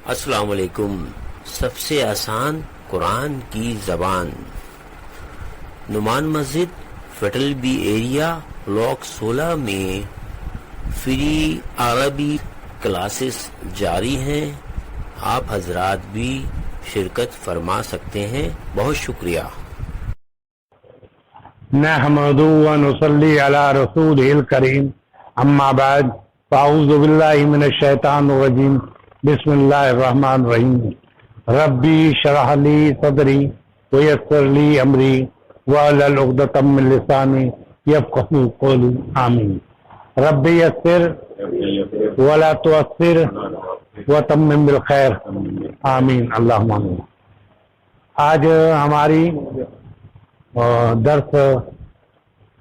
السلام علیکم. سب سے آسان قرآن کی زبان. نعمان مسجد فیٹل بی ایریا بلاک 16 میں فری عربی کلاسز جاری ہیں. آپ حضرات بھی شرکت فرما سکتے ہیں. بہت شکریہ. نحمد و نصلی علی رسول الکریم. اما بعد فاعوذ باللہ من الشیطان الرجیم. بسم اللہ الرحمن الرحیم. ربی شرح لی صدری ویسر لی امری واحلل عقدۃ من لسانی یفقہوا قولی. آمین. ربی یسر ولا تعسر وتمم بالخیر. آمین اللہم آمین. آج ہماری درس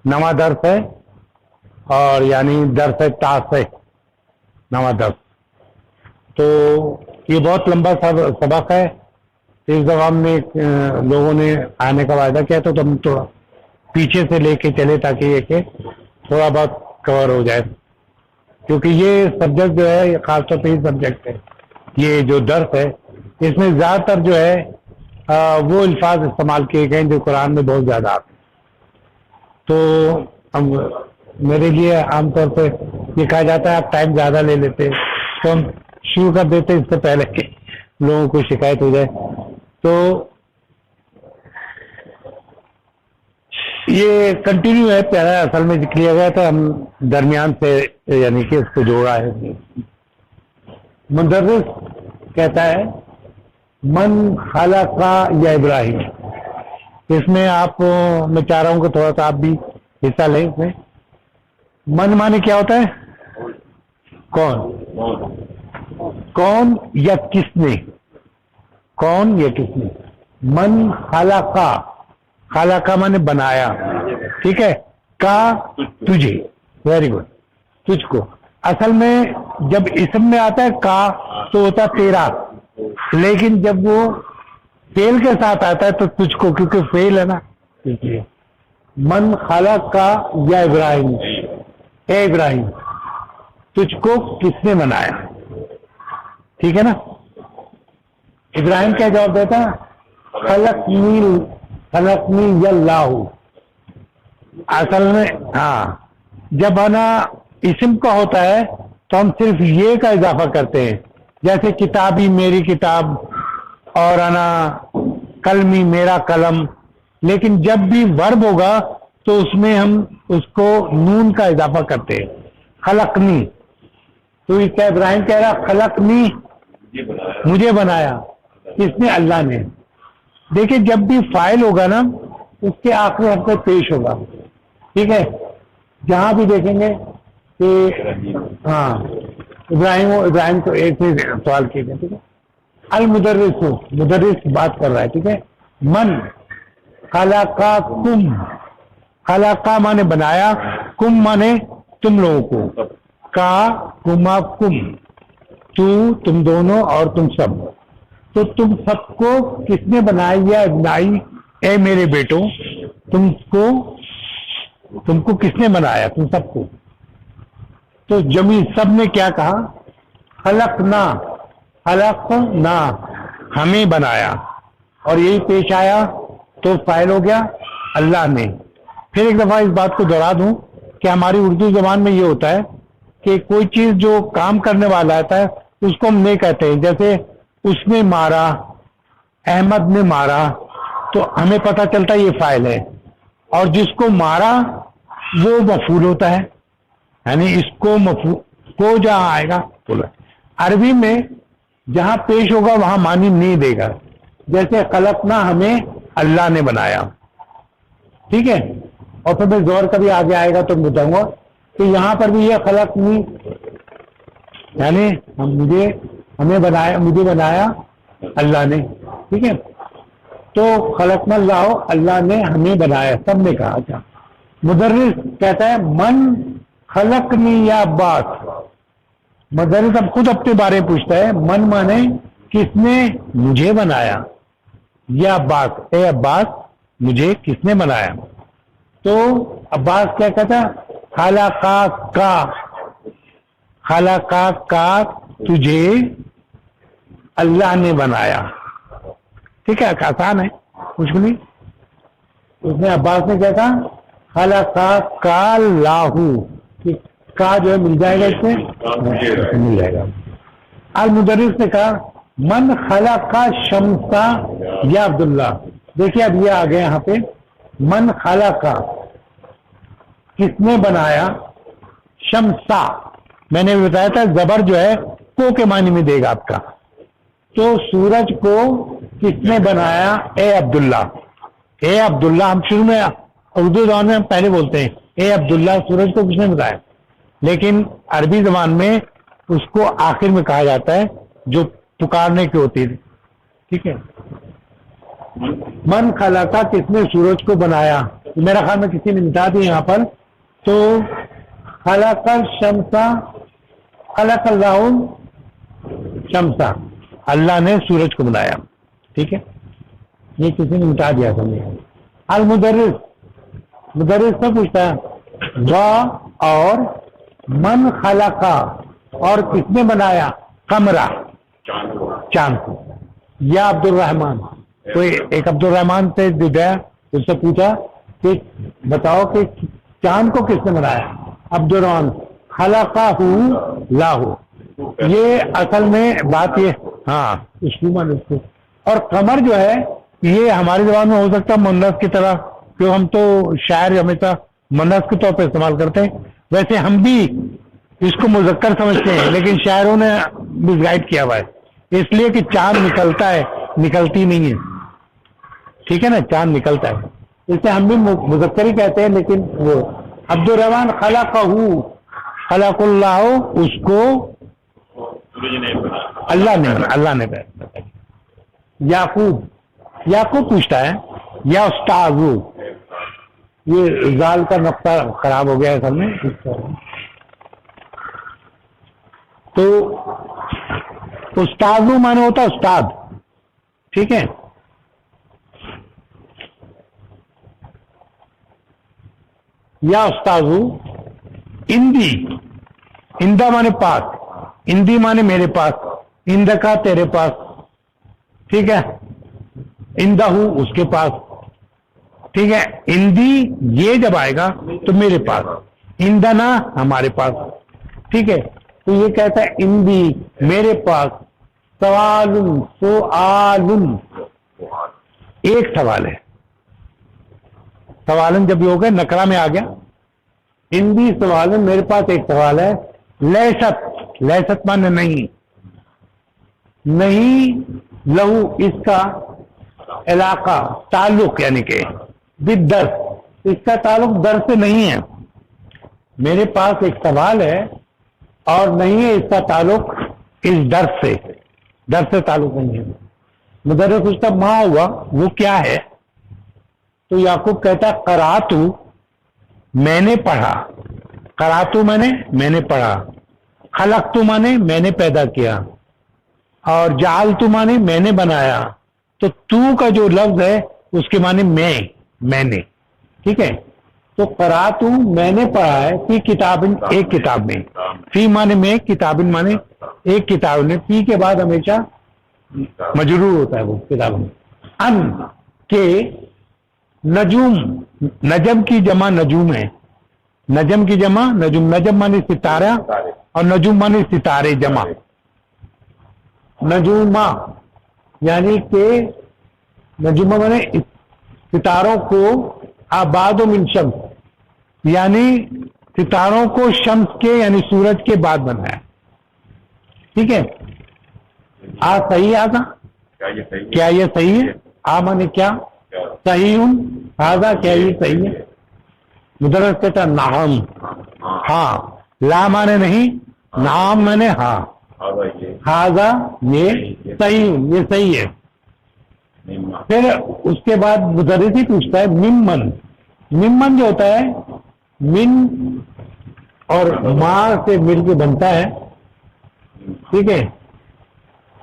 نواں درس ہے، اور یعنی درس تاسع نواں درس. تو یہ بہت لمبا سبق ہے. اس دفعہ ہم نے لوگوں نے آنے کا وعدہ کیا تو ہم تھوڑا پیچھے سے لے کے چلے تاکہ یہ کہ تھوڑا بہت کور ہو جائے، کیونکہ یہ سبجیکٹ جو ہے یہ خاص طور پہ یہ سبجیکٹ ہے. یہ جو درس ہے اس میں زیادہ تر جو ہے وہ الفاظ استعمال کیے گئے جو قرآن میں بہت زیادہ آتے ہیں. تو میرے لیے عام طور پہ یہ کہا جاتا ہے آپ ٹائم زیادہ لے لیتے، تو ہم شروع کر دیتے اس سے پہلے کہ لوگوں کو شکایت ہو جائے. تو یہ کنٹینیو ہے، پہلے اصل میں کیا گیا تھا، ہم درمیان سے یعنی کہ اس کو جوڑا ہے. مدرس کہتا ہے من خلق یا ابراہیم. اس میں آپ میں چاہ رہا ہوں کہ تھوڑا سا آپ بھی حصہ لیں اس میں. من مانے کیا ہوتا ہے؟ کون یا کس نے. کون یا کس نے. من خلقا. خلقا مانے بنایا، ٹھیک ہے. کا تجھے، ویری گڈ، تجھ کو. اصل میں جب اسم میں آتا ہے کا تو ہوتا تیرا، لیکن جب وہ فعل کے ساتھ آتا ہے تو تجھ کو، کیونکہ فعل ہے نا. من خلق کا یا ابراہیم، اے ابراہیم تجھ کو کس نے بنایا. ٹھیک ہے نا. ابراہیم کیا جواب دیتا ہے؟ خلقنی اللہ. اصل میں ہاں جب آنا اسم کا ہوتا ہے تو ہم صرف یہ کا اضافہ کرتے ہیں، جیسے کتابی میری کتاب، اور انا قلمی میرا قلم. لیکن جب بھی ورب ہوگا تو اس میں ہم اس کو نون کا اضافہ کرتے ہیں. خلقنی. تو اس کا ابراہیم کہہ رہا خلقنی، مجھے بنایا. کس نے؟ اللہ نے. دیکھیں جب بھی فاعل ہوگا نا اس کے آخری حرف پہ پیش ہوگا. ٹھیک ہے. جہاں بھی دیکھیں گے کہ ہاں ابراہیم کو ایک سے سوال کیے گئے. ٹھیک ہے. المدرس، مدرس بات کر رہا ہے. ٹھیک ہے. من خلقکم. خلقا مانے بنایا، کم مانے تم لوگوں کو، کا کما کم، تو تم دونوں اور تم سب. تو تم سب کو کس نے بنایا؟ بنائی اے میرے بیٹوں تم کو کس نے بنایا؟ تم سب کو. تو جمی سب نے کیا کہا؟ خلقنا. خلقنا ہمیں بنایا، اور یہی پیش آیا تو فاعل ہو گیا اللہ نے. پھر ایک دفعہ اس بات کو دوہرا دوں کہ ہماری اردو زبان میں یہ ہوتا ہے کہ کوئی چیز جو کام کرنے والا آتا ہے اس کو ہم نہیں کہتے ہیں. جیسے اس نے مارا، احمد نے مارا، تو ہمیں پتہ چلتا ہے یہ فاعل ہے، اور جس کو مارا وہ مفعول ہوتا ہے. یعنی اس کو کو جہاں آئے گا بولا. عربی میں جہاں پیش ہوگا وہاں معنی نہیں دے گا. جیسے خلقنا ہمیں اللہ نے بنایا. ٹھیک ہے. اور پھر میں زور کبھی آگے آئے گا تو بتاؤں گا کہ یہاں پر بھی یہ خلقنی یعنی ہمیں بنایا، مجھے بنایا اللہ نے. ٹھیک ہے. تو خلقنا اللہ، اللہ نے ہمیں بنایا، سب نے کہا. اچھا. مدرس کہتا ہے من خلقنی یا عباس. مدرس اب خود اپنے بارے میں پوچھتا ہے. من مانے کس نے مجھے بنایا، یا عباس اے عباس مجھے کس نے بنایا. تو عباس کیا کہتا؟ خلقا کا تجھے اللہ نے بنایا. ٹھیک ہے, آسان ہے, کچھ بھی نہیں. اس نے عباس نے کیا کہا, خلقہ کا لاہو, کا جو ہے مل جائے گا, اس سے مل جائے گا. المدرس نے کہا من خلق شمسا یا عبداللہ. دیکھیے اب یہ آ گئے یہاں پہ, من خلق, کس نے بنایا, شمسا. میں نے بتایا تھا زبر جو ہے کو کے معنی میں دے گا آپ کا. تو سورج کو کس نے بنایا, اے عبداللہ. اے عبداللہ, ہم شروع میں اردو زبان میں ہم پہلے بولتے ہیں اے عبداللہ, سورج کو کس نے بتایا, لیکن عربی زبان میں اس کو آخر میں کہا جاتا ہے جو پکارنے کی ہوتی ہے. ٹھیک ہے, من خلقہ, کس نے سورج کو بنایا. میرا خیال میں کسی نے مٹا دی یہاں پر. تو خلق الشمسا, خلق اللہ شمسا, اللہ نے سورج کو بنایا. ٹھیک ہے, یہ کسی نے مٹا دیا سمجھے. المدرس, مدرس سے پوچھتا ہے وا اور من خلقہ, اور کس نے بنایا, قمرہ, چاند کو. یا عبد الرحمن, کوئی ایک عبد الرحمن سے جو گیا اس سے پوچھا کہ بتاؤ کہ چاند کو کس نے بنایا. عبد الرحمن, خلقہ لاہو. یہ اصل میں بات یہ, ہاں اس کو. اور قمر جو ہے یہ ہماری زبان میں ہو سکتا ہے مونس کی طرح, کیوں ہم تو شاعر ہمیشہ مونس کے طور پہ استعمال کرتے ہیں. ویسے ہم بھی اس کو مذکر سمجھتے ہیں, لیکن شاعروں نے مس گائڈ کیا ہوا ہے, اس لیے کہ چاند نکلتا ہے, نکلتی نہیں ہے. ٹھیک ہے نا, چاند نکلتا ہے, اس سے ہم بھی مذکر ہی کہتے ہیں. لیکن وہ عبد الرحمن خلقہ, خلق اللہ, اس کو اللہ نے بنایا. یعقوب, یعقوب پوچھتا ہے یا استاذ, یہ زال کا نقطہ خراب ہو گیا ہے اصل میں. تو استاذ مانے ہوتا استاد. ٹھیک ہے, یا استاذ. اندی, اندہ مانے پاس, اندی مانے میرے پاس, اندہ کا تیرے پاس. ٹھیک ہے, اندہ ہوں اس کے پاس. ٹھیک ہے, اندی یہ جب آئے گا تو میرے پاس, اندنا ہمارے پاس. ٹھیک ہے, تو یہ کہتا ہے اندی میرے پاس, سوال سوال, ایک سوال ہے. سوالن جب یہ ہو گیا نکرا میں آ گیا. اندی سوالن, میرے پاس ایک سوال ہے. لیست, لیست مانے نہیں, نہیں. لہو, اس کا علاقہ, تعلق, یعنی کہ بدرس, اس کا تعلق در سے نہیں ہے. میرے پاس ایک سوال ہے اور نہیں ہے اس کا تعلق اس درس سے, در سے تعلق نہیں ہے. مدرس پوچھتا ماں ہوا, وہ کیا ہے. تو یعقوب کہتا قراتو, میں نے پڑھا. قراتو میں نے پڑھا. خلقتو مانے میں نے پیدا کیا, اور جعلتو مانے میں نے بنایا. تو کا جو لفظ ہے اس کے معنی میں نے. ٹھیک ہے, تو قراتو میں نے پڑھا ہے, فی کتاب, ایک کتاب میں. فی مانے میں, کتاب مانے ایک کتاب میں. فی کے بعد ہمیشہ مجرور ہوتا ہے وہ کتاب میں. ان کے نجوم, نجم کی جمع نجوم ہے. نجم کی جمع نجوم, نجم مانے ستارہ اور نجوم مانے ستارے جمع. نجوما یعنی کہ نجوما مانے ستاروں کو, آباد و من شمس, یعنی ستاروں کو شمس کے یعنی سورج کے بعد بنایا. ٹھیک ہے, صحیح آگا, کیا یہ صحیح ہے. مانے کیا, صحیح. آگا, کیا یہ صحیح ہے. مدرس کہتا نعم, ہاں. لا مانے نہیں, نعم مانے ہاں. ہاضا, یہ صحیح, یہ صحیح ہے. پھر اس کے بعد مدرس ہی پوچھتا ہے ممن. ممن جو ہوتا ہے من اور ماں سے مل کے بنتا ہے. ٹھیک ہے,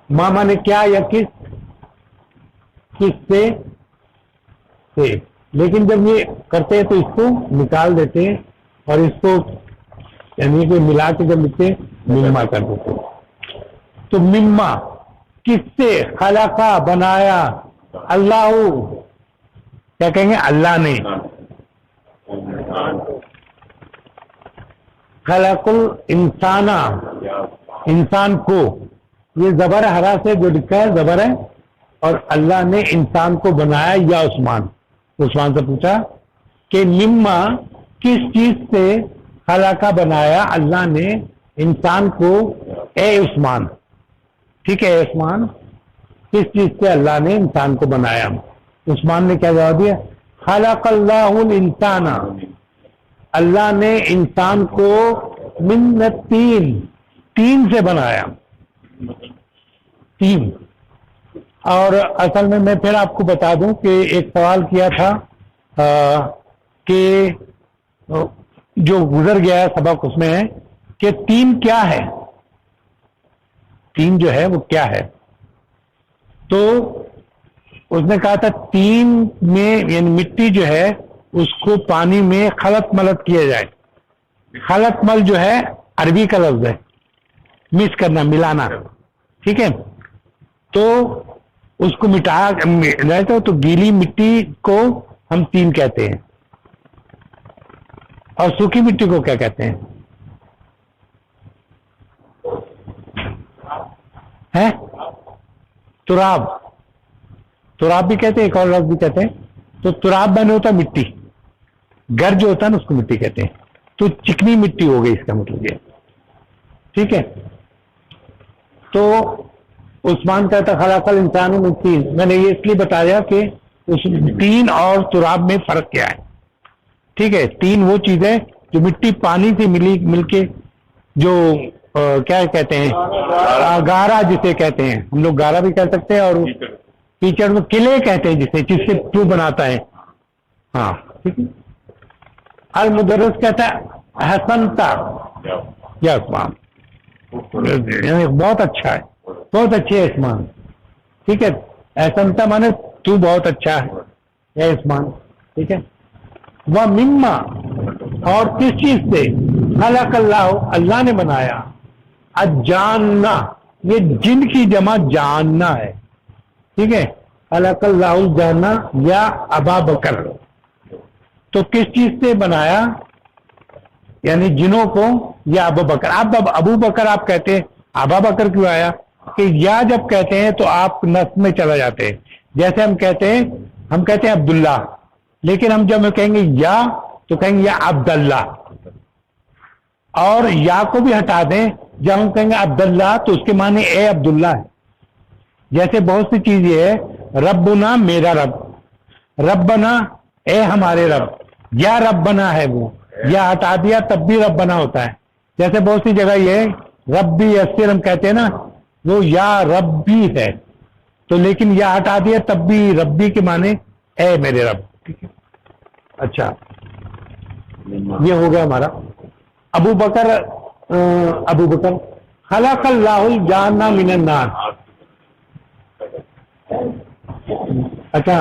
ماں مانے کیا یا کس, کس سے, لیکن جب یہ کرتے ہیں تو اس کو نکال دیتے ہیں اور اس کو یعنی کہ ملا کے جب لکھتے مما کر دیتے. تو مما کس سے؟ خلقہ بنایا، اللہ، کیا کہیں گے؟ اللہ نے، خلق الانسان، انسان کو، یہ زبر ہرا سے جو لکھا ہے زبر ہے، اور اللہ نے انسان کو بنایا. یا عثمان سے پوچھا کہ مما کس چیز سے خلقہ بنایا اللہ نے انسان کو، اے عثمان، ٹھیک ہے، اے عثمان کس چیز سے اللہ نے انسان کو بنایا؟ عثمان نے کیا جواب دیا؟ خلق اللہ الانسان، اللہ نے انسان کو من تین سے بنایا، تین. اور اصل میں پھر آپ کو بتا دوں کہ ایک سوال کیا تھا کہ جو گزر گیا ہے سبق، اس میں ہے کہ تین کیا ہے، تین جو ہے وہ کیا ہے. تو اس نے کہا تھا تین میں یعنی مٹی جو ہے اس کو پانی میں خلط ملط کیا جائے. خلط مل جو ہے عربی کا لفظ ہے، مکس کرنا، ملانا، ٹھیک ہے. تو اس کو مٹایا تو گیلی مٹی کو ہم تین کہتے ہیں، اور سوکھی مٹی کو کیا کہتے ہیں؟ تراب، تراب بھی کہتے ہیں، ایک اور لفظ بھی کہتے ہیں. تو تراب بنے ہوتا مٹی، گر جو ہوتا ہے نا اس کو مٹی کہتے ہیں. تو چکنی مٹی ہو گئی اس کا مطلب یہ، ٹھیک ہے. تو عثمان کہتا خلق الانسان من طین. میں نے یہ اس لیے بتایا کہ اس تین اور تراب میں فرق کیا ہے، ٹھیک ہے. تین وہ چیزیں جو مٹی پانی سے مل کے جو کیا کہتے ہیں، گارا جسے کہتے ہیں ہم لوگ، گارا بھی کہہ سکتے ہیں، اور کیچڑ میں قلعے کہتے ہیں جس سے تو بناتا ہے. ہاں ٹھیک ہے. المدرس کہتا ہے حسنتا یا عثمان، یعنی بہت اچھا ہے، بہت اچھے ہے عثمان، ٹھیک ہے. حسنتا مانے تو بہت اچھا ہے اے عثمان، ٹھیک ہے. وہ مما، اور کس چیز سے؟ خلق اللہ، اللہ نے بنایا. الجاننا، یہ جن کی جمع جاننا ہے، ٹھیک ہے. خلق اللہ الجاننا یا ابا بکر. تو کس چیز سے بنایا؟ یعنی جنوں کو یا ابو بکر. آپ ابو بکر آپ کہتے ہیں، ابا بکر کیوں آیا؟ کہ یا جب کہتے ہیں تو آپ نسب میں چلا جاتے ہیں. جیسے ہم کہتے ہیں عبداللہ، لیکن ہم جب کہیں گے یا تو کہیں گے یا عبداللہ. اور یا کو بھی ہٹا دیں، جب ہم کہیں گے عبداللہ تو اس کے معنی اے عبداللہ ہے. جیسے بہت سی چیز یہ ہے، ربنا میرا رب، ربنا اے ہمارے رب، یا ربنا ہے وہ، یا ہٹا دیا تب بھی ربنا ہوتا ہے. جیسے بہت سی جگہ یہ ہے ربی یسر ہم کہتے ہیں نا، وہ یا ربی ہے، تو لیکن یا ہٹا دیا تب بھی ربی کے معنی اے میرے رب، ٹھیک ہے. اچھا یہ ہو گیا ہمارا ابو بکر. خلق اللہ الجان من النار. اچھا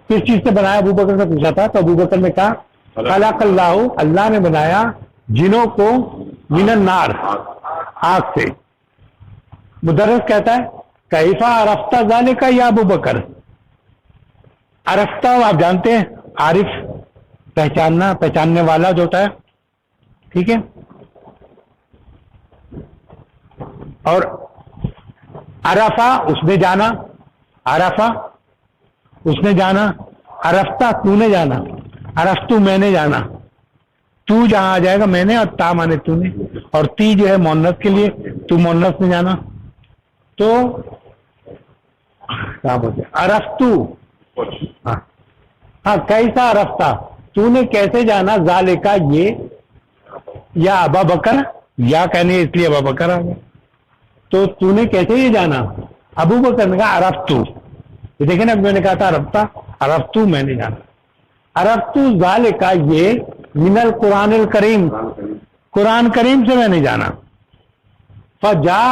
کس چیز سے بنایا؟ ابو بکر سے پوچھا تھا تو ابو بکر نے کہا خلق اللہ، اللہ نے بنایا جنوں کو من النار، آگ سے. مدرس کہتا ہے کیفا عرفتہ ذالک یا ابو بکر. عرفتہ آپ جانتے ہیں، عارف پہچاننا، پہچاننے والا جو ہوتا ہے، ٹھیک ہے. اور عرفہ اس نے جانا، عرفہ اس نے جانا، عرفتہ تو نے جانا، عرفتو میں نے جانا. تو جہاں آ جائے گا میں نے، اور تا مانے تو نے، اور تی جو ہے مونس کے لیے، تو مونس نے جانا. تو کیا بولتے عرفتو، ہاں کیسا عرفتہ، تو نے کیسے جانا، ذالکا یہ، یا ابا بکر، یا کہنے اس لیے ابا بکر آ گیا. تو نے کیسے یہ جانا؟ ابو بکر نے کہا عرفتو. دیکھیں نا میں نے کہا تھا رفتہ، عرفتو میں نے جانا. عرفتو ذالکا یہ من القرآن الکریم، قرآن کریم سے میں نے جانا. فجا،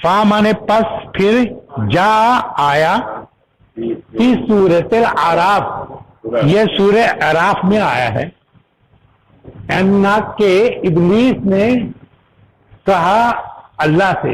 فا مانے پس، پھر جا آیا، فی سورۃ الاعراف، یہ سورہ اعراف میں آیا ہے. انا کہ ابلیس نے کہا اللہ سے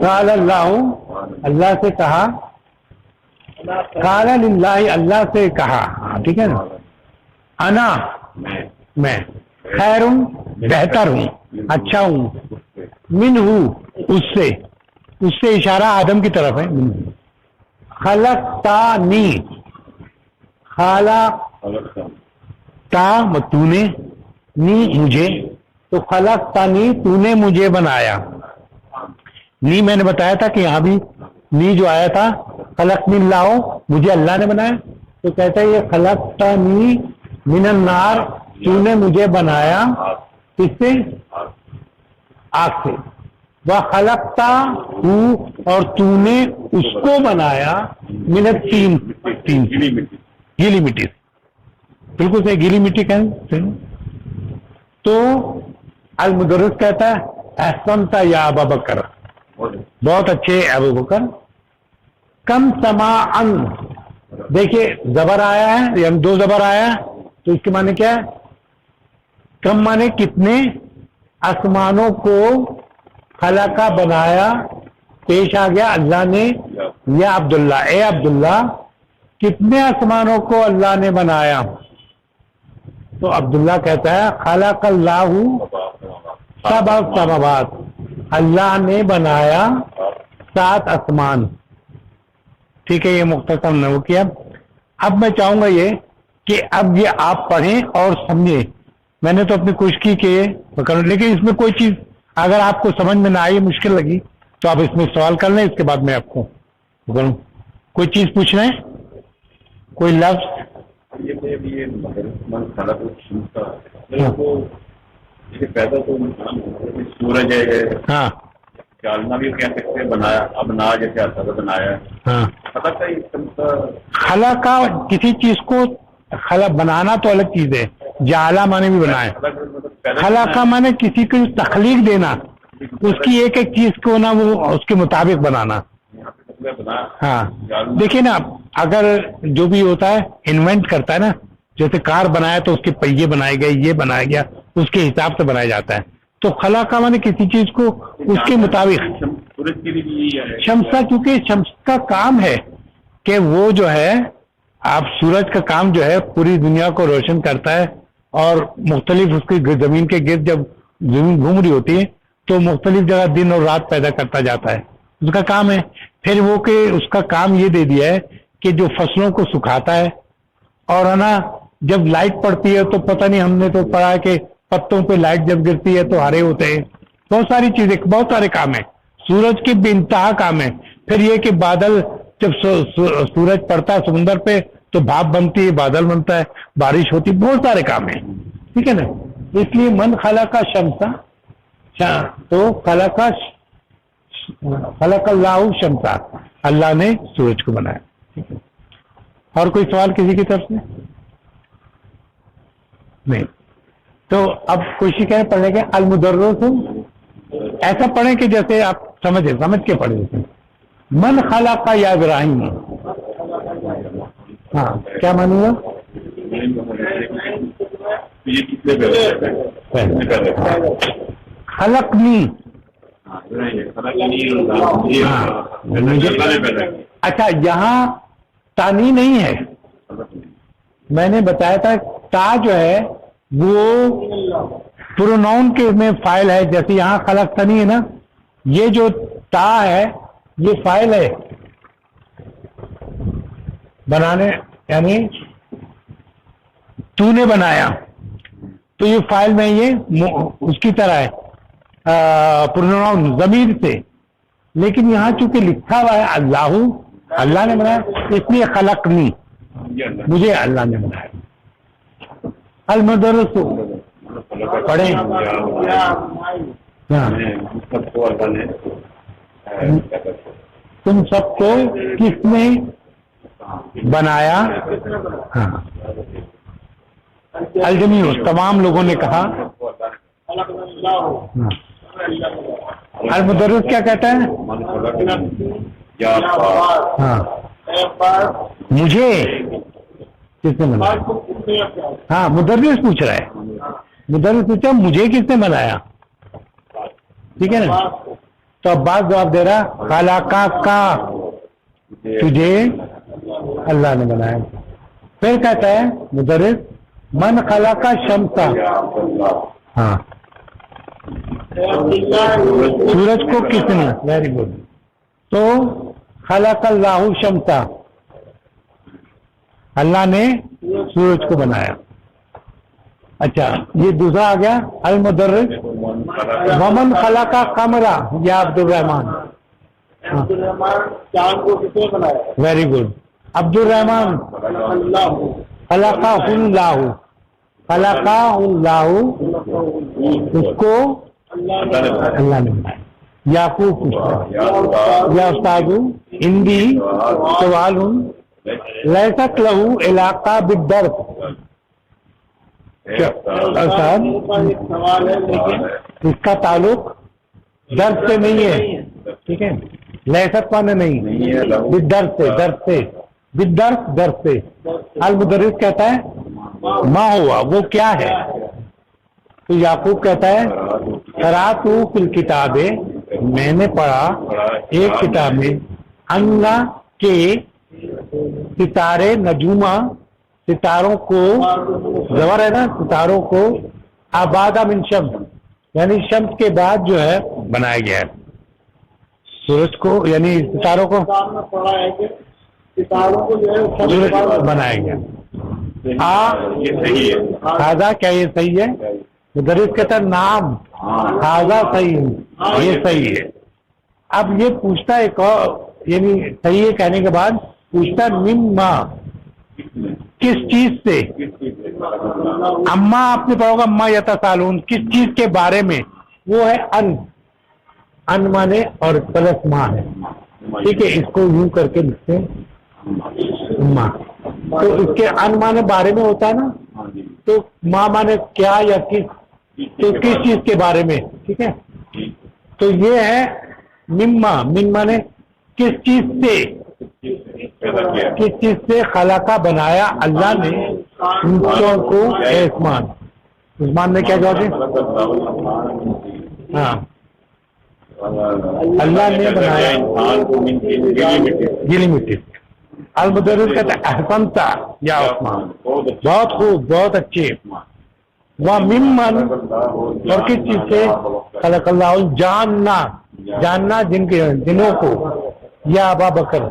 قال اللہ اللہ سے کہا قال للہ اللہ سے کہا ٹھیک ہے نا انا میں خیر بہتر ہوں اچھا ہوں منہ اس سے اشارہ آدم کی طرف ہے خلقتانی خلقتا تو نے نی مجھے تو خلقتانی تو نے مجھے بنایا نی میں نے بتایا تھا کہ یہاں بھی نی جو آیا تھا خلقنی اللہ مجھے اللہ نے بنایا تو کہتا ہے یہ خلقتنی من النار تو نے مجھے بنایا کس سے آگ سے وخلقتا اور تو نے اس کو بنایا من الطین گیلی مٹی سے بالکل صحیح گیلی مٹی کہیں تو المدرس کہتا ہے احسنت یا ابا بکر بہت اچھے ابو بکر کم سماعن دیکھیے زبر آیا ہے یعنی دو زبر آیا ہے تو اس کے معنی کیا ہے کم معنی کتنے آسمانوں کو خلقہ بنایا پیش آ گیا اللہ نے یا عبداللہ اے عبداللہ کتنے آسمانوں کو اللہ نے بنایا تو عبداللہ کہتا ہے خلق اللہ سبع سماوات اللہ نے بنایا 7 آسمان ٹھیک ہے یہ مختصر نے وہ کیا اب میں چاہوں گا یہ کہ اب یہ آپ پڑھیں اور سمجھیں میں نے تو اپنی کوشش کی کہ لیکن اس میں کوئی چیز اگر آپ کو سمجھ میں نہ آئی مشکل لگی تو آپ اس میں سوال کر لیں اس کے بعد میں آپ کو کروں کوئی چیز پوچھنا ہے کوئی لفظ پیدا تو سورج ہے ہاں چالنا بھی کہہ سکتے ہیں بنایا اب نہ جیسے آتا تھا بنایا ہاں خلا کا کسی چیز کو خلا بنانا تو الگ چیز ہے جعلا مانے بھی بنایا خلا کا مانے کسی کو تخلیق دینا اس کی ایک ایک چیز کو نا وہ اس کے مطابق بنانا ہاں دیکھیے نا اگر جو بھی ہوتا ہے انوینٹ کرتا ہے نا جیسے کار بنایا تو اس کے پہیے بنائے گئے یہ بنایا گیا اس کے حساب سے بنایا جاتا ہے تو خلا کا مانے کسی چیز کو اس کے مطابق شمسا کیونکہ شمس کا کام ہے کہ وہ جو ہے آپ سورج کا کام جو ہے پوری دنیا کو روشن کرتا ہے اور مختلف اس کی زمین کے گرد جب زمین گھوم رہی ہوتی ہے تو مختلف جگہ دن اور رات پیدا کرتا جاتا ہے اس کا کام ہے پھر وہ کہ اس کا کام یہ دے دیا ہے کہ جو فصلوں کو سکھاتا ہے اور ہے نا جب لائٹ پڑتی ہے تو پتہ نہیں ہم نے تو پڑھا ہے کہ پتوں پہ لائٹ جب گرتی ہے تو ہرے ہوتے ہیں بہت ساری چیزیں بہت سارے کام ہیں سورج کے بے انتہا کام ہے پھر یہ کہ بادل جب سورج پڑتا ہے سمندر پہ تو بھاپ بنتی ہے بادل بنتا ہے بارش ہوتی بہت سارے کام ہیں ٹھیک ہے نا اس لیے من خلق شمسا تو خلق اللہ شمسا اللہ نے سورج کو بنایا ٹھیک ہے اور کوئی سوال کسی کی طرف سے نہیں تو اب کوشش کریں پڑھنے کے المدرس ایسا پڑھیں کہ جیسے آپ سمجھ کے پڑھیں من خلق یا ابراہیم ہاں کیا مانوں گا خلقنی اچھا یہاں تانی نہیں ہے میں نے بتایا تھا تا جو ہے وہ پروناؤن کے میں فائل ہے جیسے یہاں خلق تنی ہے نا یہ جو تا ہے یہ فائل ہے بنانے یعنی تو نے بنایا تو یہ فائل میں یہ اس کی طرح ہے پروناؤن ضمیر سے لیکن یہاں چونکہ لکھا ہوا ہے اللہ نے بنایا اس لیے خلقنی مجھے اللہ نے بنایا المدرس پڑھیں تم سب کو کس نے بنایا ہاں الجمی تمام لوگوں نے کہا المدرس کیا کہتا ہے ہاں مجھے کس نے بنایا ہاں مدرس پوچھ رہا ہے مدرس پوچھا مجھے کس نے بنایا؟ ٹھیک ہے نا. تو عباس جواب دے رہا خلقہ کا، تجھے اللہ نے بنایا. پھر کہتا ہے مدرس من خلق شمس، ہاں سورج کو کس نے؟ Very good. تو خلق اللہ شمس، اللہ نے سورج کو بنایا. اچھا یہ دوسرا آ گیا المدرس ومن خلق قمرا، یا عبد الرحمان. چاند کو کس نے بنایا؟ Very good. عبد الرحمان خلقہ اللہ، خلقہ اللہ، اس کو اللہ نے بنایا. یعقوب پوچھتا یا استاد ہندی سوال لیست لہو علاقہ بالدرس. استاد سوال ہے لیکن اس کا تعلق درس سے نہیں ہے. ٹھیک ہے، لیست مانے نہیں، بالدرس سے، درس سے، بالدرس درس سے. المدرس کہتا ہے ما ہوا، وہ کیا ہے؟ تو یعقوب کہتا ہے قرأت فی الکتاب، میں نے پڑھا ایک کتاب میں اللہ کے ستارے نجوما، ستاروں کو زبر ہے نا، ستاروں کو آباد من شمس، یعنی شمس کے بعد جو ہے بنایا گیا ہے. سورج کو یعنی ستاروں کو کتاب میں پڑھا ہے کہ ستاروں کو جو ہے سورج بنایا گیا. یہ صحیح ہے. خاضا کیا یہ صحیح ہے؟ مدرس کہتا ہے نام خاضا صحیح ہے، یہ صحیح ہے. اب یہ پوچھتا ہے ایک اور، یعنی صحیح ہے کہنے کے بعد پوچھتا مما، کس چیز سے؟ اما آپ نے پڑھا ہوگا اما یتسالون، کس چیز کے بارے میں؟ وہ ہے ان مانے اور پلس ماں ہے. ٹھیک ہے، اس کو یوں کر کے لکھتے ہیں ماں. تو اس کے ان مانے بارے میں ہوتا ہے نا، تو ماں مانے کیا یا کس، تو کس چیز کے بارے میں. ٹھیک ہے، تو یہ ہے مما، من مانے کس چیز سے، کس چیز سے خلقہ بنایا اللہ نے اونچوں کو عثمان. عثمان نے کیا جواب دیا؟ ہاں اللہ نے بنایا انسان کو گیلی مٹی. المدرس کہتا ہے احسنت یا عثمان، بہت خوب، بہت اچھے. وہ ممن، اور کس چیز سے؟ خلق اللہ جاننا، جاننا جن کے جنوں کو، یا ابا بکر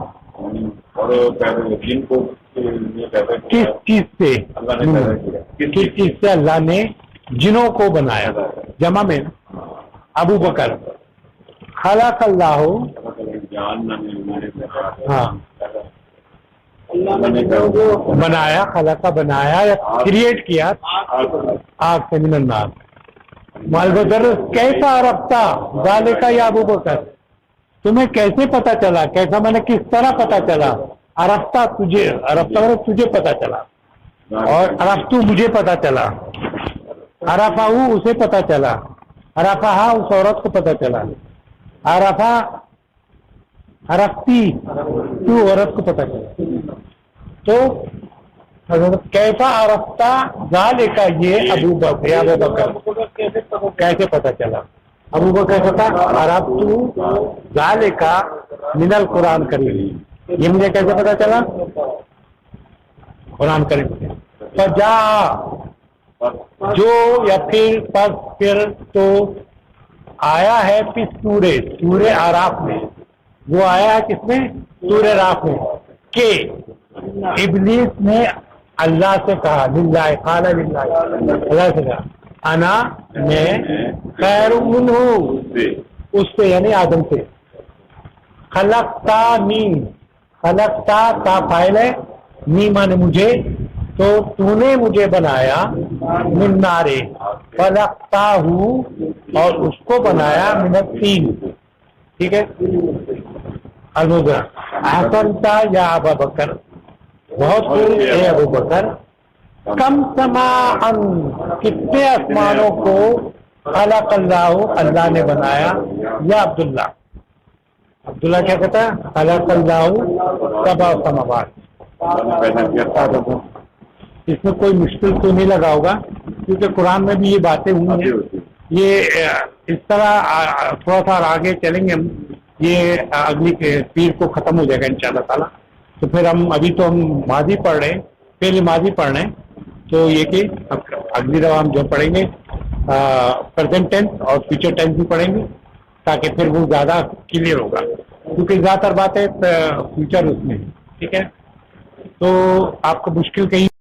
جن کو کس چیز سے، کس چیز سے اللہ نے جنوں کو بنایا. جمع میں ابو بکر. خلق اللہ، ہاں بنایا، خلقہ بنایا یا کریٹ کیا آگ سے من النار. مالبدرس کیسا عرفتہ ذالک یا ابو بکر، تمہیں کیسے پتا چلا؟ کیسا میں نے کس طرح پتا چلا؟ عرفتہ تجھے، عرفتہ تجھے پتا چلا، اور عرفتو مجھے پتا چلا، عرفہ اسے پتا چلا، عرفہ اس عورت کو پتا چلا، عرفہ عرفتی تو عورت کو پتا چلا. تو کیسا عرفتہ ذالک، یہ ابو بکر، یا ابو بکر کیسے پتا چلا؟ ابو بکر کہتا عرفتو ذالک من القرآن کریم، یہ مجھے کیسے پتا چلا؟ قرآن کریم. فجا جو یا پھر تو آیا ہے سورہ اعراف میں، وہ آیا ہے کس میں؟ سورہ اعراف میں، کہ ابلیس نے اللہ سے کہا، للہ قال للہ، اللہ سے کہا انا میں خیر منہ، اس سے یعنی آدم سے. خلقتانی، خلقتا کا فاعل ہے، نی مانے مجھے، تو تو نے مجھے بنایا من نار، خلقتاہ اور اس کو بنایا من الطین. ٹھیک ہے، احسنتا یا ابا بکر، بہت خوب اے ابو بکر. کم سماعن، کتنے آسمانوں کو خلق اللہ، اللہ نے بنایا. یا عبداللہ، عبداللہ کیا کہتا ہے؟ خلق اللہ سبع سماوات. اس میں کوئی مشکل تو نہیں لگا ہوگا؟ کیونکہ قرآن میں بھی یہ باتیں ہوئی ہیں. یہ اس طرح تھوڑا سا آگے چلیں گے ہم. یہ اگلی پیر کو ختم ہو جائے گا انشاءاللہ تعالیٰ. تو پھر ابھی تو ہم ماضی پڑھ رہے ہیں، پہلے ماضی پڑھ رہے ہیں. تو یہ کہ اگلی دفعہ ہم جو پڑھیں گے پریزنٹ ٹینس اور فیوچر ٹینس بھی پڑھیں گے تاکہ پھر وہ زیادہ کلیئر ہوگا، کیونکہ زیادہ تر باتیں فیوچر اس میں. ٹھیک ہے، تو آپ کو مشکل کہیں